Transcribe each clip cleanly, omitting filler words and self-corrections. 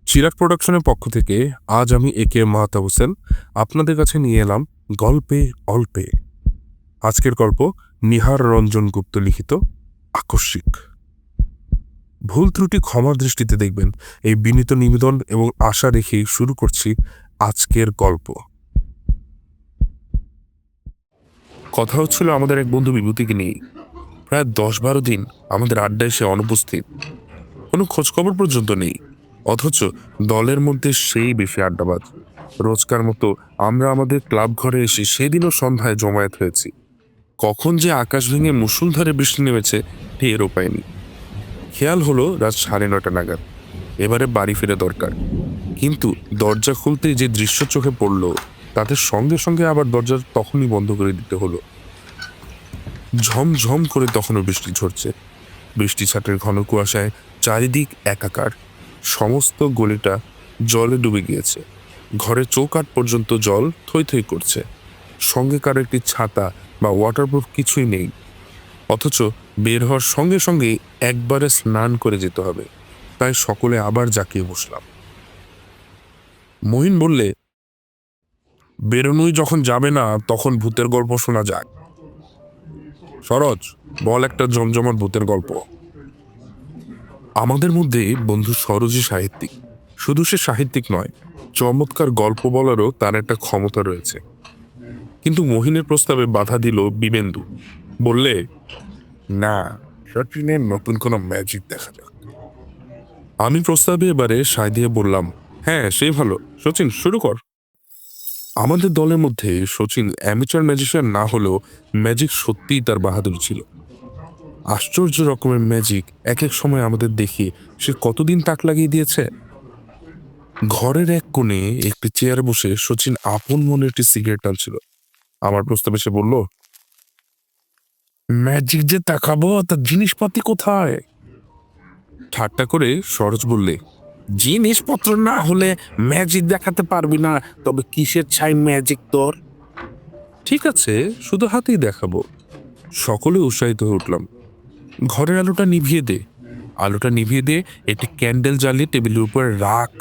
চিরাগ প্রোডাকশনের পক্ষ থেকে আজ আমি একে মাহতাব হোসেন আপনাদের কাছে নিয়ে এলাম গল্পে অল্পে। আজকের গল্প নিহার রঞ্জন গুপ্ত লিখিত আকস্মিক। ভুল ত্রুটি ক্ষমার দৃষ্টিতে দেখবেন, এই বিনীত নিবেদন এবং আশা রেখেই শুরু করছি আজকের গল্প। কথা হচ্ছিল আমাদের এক বন্ধু বিভূতিকে নিয়ে। প্রায় 10-12 দিন আমাদের আড্ডায় সে অনুপস্থিত, কোনো খোঁজখবর পর্যন্ত নেই। অথচ দলের মধ্যে সেই বেশি আড্ডাবাজ। রোজকার মতো আমরা আমাদের ক্লাব ঘরে এসে সেদিনও সন্ধ্যায় জমায়েত হয়েছি। কখন যে আকাশ ভেঙে মুষলধারে বৃষ্টি নেমেছে টেরও পাইনি। খেয়াল হলো রাত 9:30 নাগাদ এবারে বাড়ি ফিরে দরকার। কিন্তু দরজা খুলতেই যে দৃশ্য চোখে পড়ল, তাতে সঙ্গে সঙ্গে আবার দরজা তখনই বন্ধ করে দিতে হলো। ঝমঝম করে তখনও বৃষ্টি ঝরছে। বৃষ্টি ছাটের ঘন কুয়াশায় চারিদিক একাকার। সমস্ত গলিটা জলে ডুবে গিয়েছে। ঘরে চৌকাঠ পর্যন্ত জল থই থই করছে। সঙ্গে কারো একটি ছাতা বা ওয়াটারপ্রুফ কিছুই নেই। অথচ বের হওয়ার সঙ্গে সঙ্গে একবারে স্নান করে যেতে হবে। তাই সকলে আবার জাকিয়ে বসলাম। মহিন বললে, বেরোনোই যখন যাবে না তখন ভূতের গল্প শোনা যাক। সরোজ, বল একটা জমজমাট ভূতের গল্প। আমাদের মধ্যে বন্ধু সরোজই সাহিত্যিক। শুধু সে সাহিত্যিক নয়, চমৎকার গল্প বলারও তার একটা ক্ষমতা রয়েছে। কিন্তু মহিনের প্রস্তাবে বাধা দিল বিবেন্দু। বললে, না, সচিনের নতুন কোনো ম্যাজিক দেখা যাক। আমি প্রস্তাবে এবারে সায় দিয়ে বললাম, হ্যাঁ সেই ভালো, সচিন শুরু কর। আমাদের দলের মধ্যে সচিন অ্যামেচার ম্যাজিশিয়ান না হলেও ম্যাজিক সত্যিই তার বাহাদুর ছিল। আশ্চর্য রকমের ম্যাজিক এক এক সময় আমাদের দেখিয়ে সে কতদিন তাক লাগিয়ে দিয়েছে। ঘরের এক কোণে একটি চেয়ারে বসে সচিন আপন মনে একটি সিগারেট টানছিল। আমার প্রস্তাবে সে বলল, ম্যাজিক যে তাকাবো, তার জিনিসপাতি কোথায়? ঠাট্টা করে সরোজ বললে, জিনিসপত্র না হলে ম্যাজিক দেখাতে পারবি না, তবে কিসের ছাই ম্যাজিক তোর? ঠিক আছে, শুধু হাতেই দেখাবো। সকলে উৎসাহিত হয়ে উঠলাম। ঘরের আলোটা নিভিয়ে দে। আলোটা নিভিয়ে দিয়ে একটি ক্যান্ডেল জ্বালিয়ে টেবিলের উপর রাখ।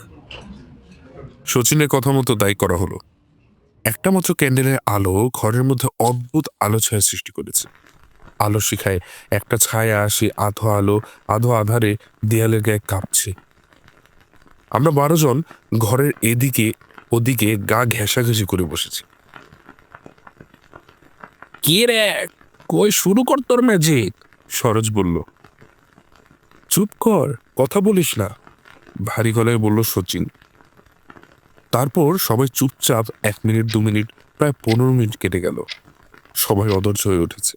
সচিনের কথা মতো তাই করা হলো। একটা মাত্র ক্যান্ডেলের আলো ঘরের মধ্যে অদ্ভুত আলো ছায়া সৃষ্টি করেছে। আলো শিখায় একটা ছায়া আসে আধো আলো আধো আধারে দেয়ালের গায়ে কাঁপছে। আমরা 12 জন ঘরের এদিকে ওদিকে গা ঘেঁষাঘেঁষি করে বসেছি। কি রে, কই শুরু কর তোর ম্যাজিক? সরোজ বলল। চুপ কর, কথা বলিস না, ভারী গলায় বলল সচিন। তারপর সবাই চুপচাপ 1 মিনিট 2 মিনিট প্রায় 15 মিনিট কেটে গেল। সবাই অধৈর্য হয়ে উঠেছে।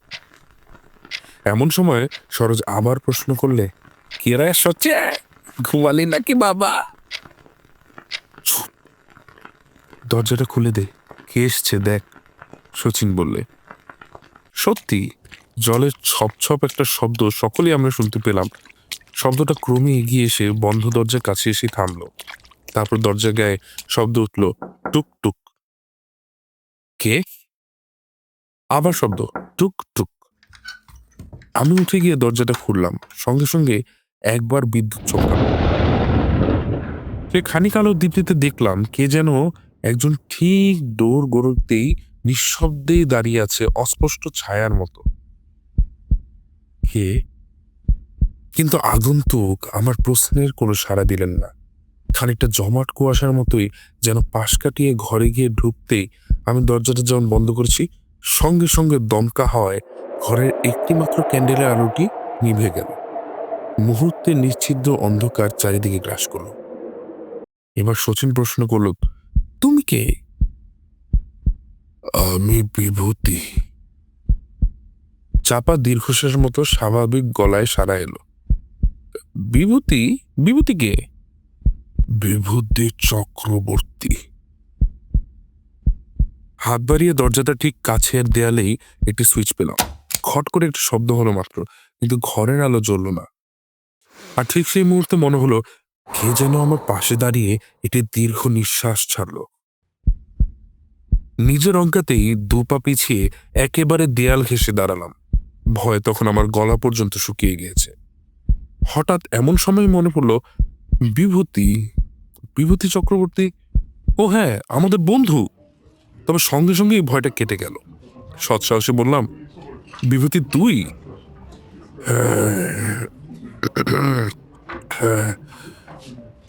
এমন সময় সরোজ আবার প্রশ্ন করলে, কি রে সচে, ঘুমালি নাকি বাবা? দরজাটা খুলে দে, কে এসছে দেখ, সচিন বললে। সত্যি জলের ছপ ছপ একটা শব্দ সকলেই আমরা শুনতে পেলাম। শব্দটা ক্রমে এগিয়ে এসে বন্ধ দরজার কাছে এসে থামলো। তারপর দরজার গায়ে শব্দ উঠল, টুক টুক। কে? আবার শব্দ, টুক টুক। আমি উঠে গিয়ে দরজাটা খুললাম। সঙ্গে সঙ্গে একবার বিদ্যুৎ চমকালো। সে খানিক আলোর দীপ্তিতে দেখলাম কে যেন একজন ঠিক দৌড় গড়তেই নিঃশব্দেই দাঁড়িয়ে আছে অস্পষ্ট ছায়ার মতো। কে? কিন্তু আগন্তুক আমার প্রশ্নের কোনো সাড়া দিলেন না। খানিকটা জমাট কুয়াশার মতোই যেন পাশ কাটিয়ে ঘরে গিয়ে ঢুকতেই আমি দরজাটা যখন বন্ধ করেছি, সঙ্গে সঙ্গে দমকা হওয়ায় ঘরের একটি মাত্র ক্যান্ডেলের আলোটি নিভে গেল। মুহূর্তে নিশ্ছিদ্র অন্ধকার চারিদিকে গ্রাস করল। এবার সচিন প্রশ্ন করল, তুমি কে? আমি বিভূতি। চাপা দীর্ঘশ্বাসের মতো স্বাভাবিক গলায় সাড়া এলো। বিভূতি? বিভূতি কে? বিভূতি চক্রবর্তী। হাত বাড়িয়ে দরজাটা ঠিক কাছের দেয়ালেই একটি সুইচ পেলাম। খট করে একটু শব্দ হলো মাত্র, কিন্তু ঘরের আলো জ্বলল না। আর ঠিক সেই মুহূর্তে মনে হলো কে যেন আমার পাশে দাঁড়িয়ে একটি দীর্ঘ নিঃশ্বাস ছাড়ল। নিজের অজ্ঞাতেই 2 পা পিছিয়ে একেবারে দেয়াল ঘেঁষে দাঁড়ালাম। ভয় তখন আমার গলা পর্যন্ত শুকিয়ে গিয়েছে। হঠাৎ এমন সময় মনে পড়ল, বিভূতি, বিভূতি চক্রবর্তী, ও হ্যাঁ, আমাদের বন্ধু। তবে সঙ্গে সঙ্গেই ভয়টা কেটে গেল। সৎসাহসে বললাম, বিভূতি তুই?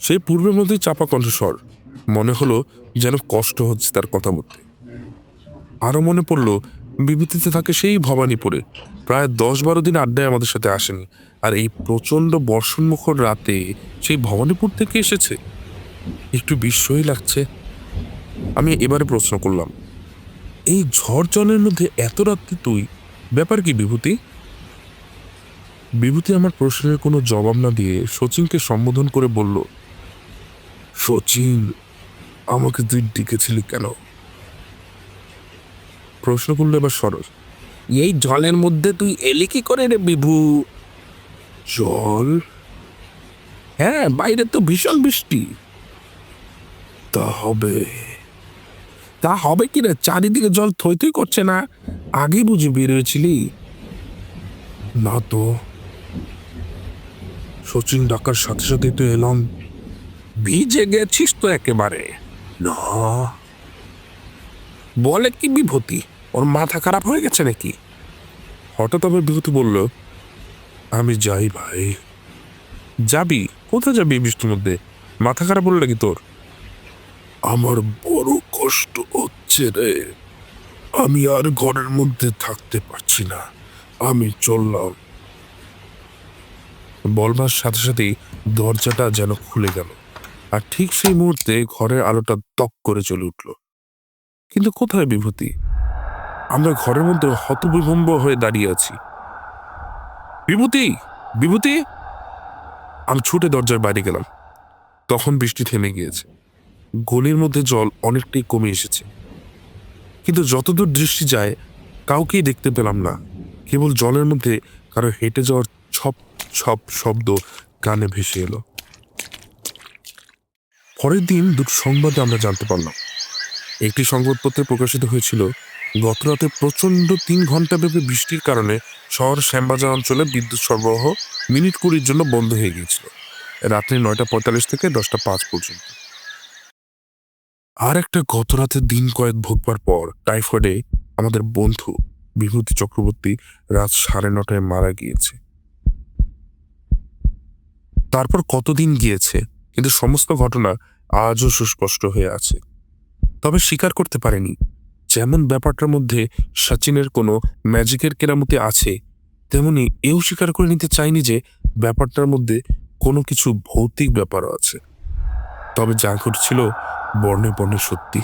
সেই পূর্বের মধ্যেই চাপা কণ্ঠস্বর, মনে হলো যেন কষ্ট হচ্ছে তার কথা বলতে। আরো মনে পড়লো বিভূতিতে থাকে সেই ভবানীপুরে, প্রায় 10-12 দিন আড্ডায় আমাদের সাথে আসেনি, আর এই প্রচন্ড বর্ষণমুখর রাতে সেই ভবানীপুর থেকে এসেছে। একটু বিস্ময়ই লাগছে। আমি এবারে প্রশ্ন করলাম, এই ঝড় জলের মধ্যে এত রাত্রে তুই, ব্যাপার কি বিভূতি? বিভূতি আমার প্রশ্নের কোনো জবাব না দিয়ে শচীনকে সম্বোধন করে বলল, শচীন, আমাকে তুই ডেকেছিলি কেন? প্রশ্ন করলো এবার সরস, এই জলের মধ্যে তুই এলি কি করে রে বিভু? জল? হ্যাঁ, বাইরে তো ভীষণ বৃষ্টি। তা হবে? তা হবে কি রে, চারিদিকে জল থই থই করছে না? আগে বুঝি বেরিয়েছিলি? না তো, শচীন ডাকার সাথে সাথে তো এলাম। ভিজে গেছিস তো একেবারে? না। বলে কি বিভূতি, ওর মাথা খারাপ হয়ে গেছে নাকি? হঠাৎ আবার বিভূতি বলল, আমি যাই ভাই। যাবি কোথায়? যাবি এই বৃষ্টির মধ্যে? মাথা খারাপ হলো নাকি তোর? আমার বড় কষ্ট হচ্ছে রে, আমি আর ঘরের মধ্যে থাকতে পারছি না, আমি চললাম। বলবার সাথে সাথেই দরজাটা যেন খুলে গেল, আর ঠিক সেই মুহূর্তে ঘরের আলোটা তক করে চলে উঠল। কিন্তু কোথায় বিভূতি? আমরা ঘরের মধ্যে হতবিভম্ব হয়ে দাঁড়িয়ে আছি। বিভূতি, বিভূতি! আমি ছুটে দরজার বাইরে গেলাম। তখন বৃষ্টি থেমে গিয়েছে, গলির মধ্যে জল অনেকটাই কমে এসেছে, কিন্তু যতদূর দৃষ্টি যায় কাউকেই দেখতে পেলাম না। কেবল জলের মধ্যে কারো হেঁটে যাওয়ার ছপ ছপ শব্দ কানে ভেসে এলো। পরের দিন দুটো সংবাদে আমরা জানতে পারলাম। একটি সংবাদপত্রে প্রকাশিত হয়েছিল, গতরাতে প্রচণ্ড 3 ঘন্টা ব্যাপী বৃষ্টির কারণে শহর শ্যামবাজার অঞ্চলে বিদ্যুৎ সরবরাহ মিনিট 20-র জন্য বন্ধ হয়ে গিয়েছিল, রাত্রি 9:45 থেকে 10:05 পর্যন্ত। আর একটা গতরাতে দিন কয়েক ভোগবার পর টাইফয়েডে আমাদের বন্ধু বিভূতি চক্রবর্তী রাত 9:30 মারা গিয়েছে। তারপর কতদিন গিয়েছে, কিন্তু সমস্ত ঘটনা আজও সুস্পষ্ট হয়ে আছে। তবে স্বীকার করতে পারেনি, যেমন ব্যাপারটার মধ্যে সচিনের কোনো ম্যাজিকের কেরামতি আছে, তেমনি এও স্বীকার করে নিতে চাইনি যে ব্যাপারটার মধ্যে কোনো কিছু ভৌতিক ব্যাপারও আছে। তবে যা ঘটছিল বর্ণে বর্ণে সত্যি।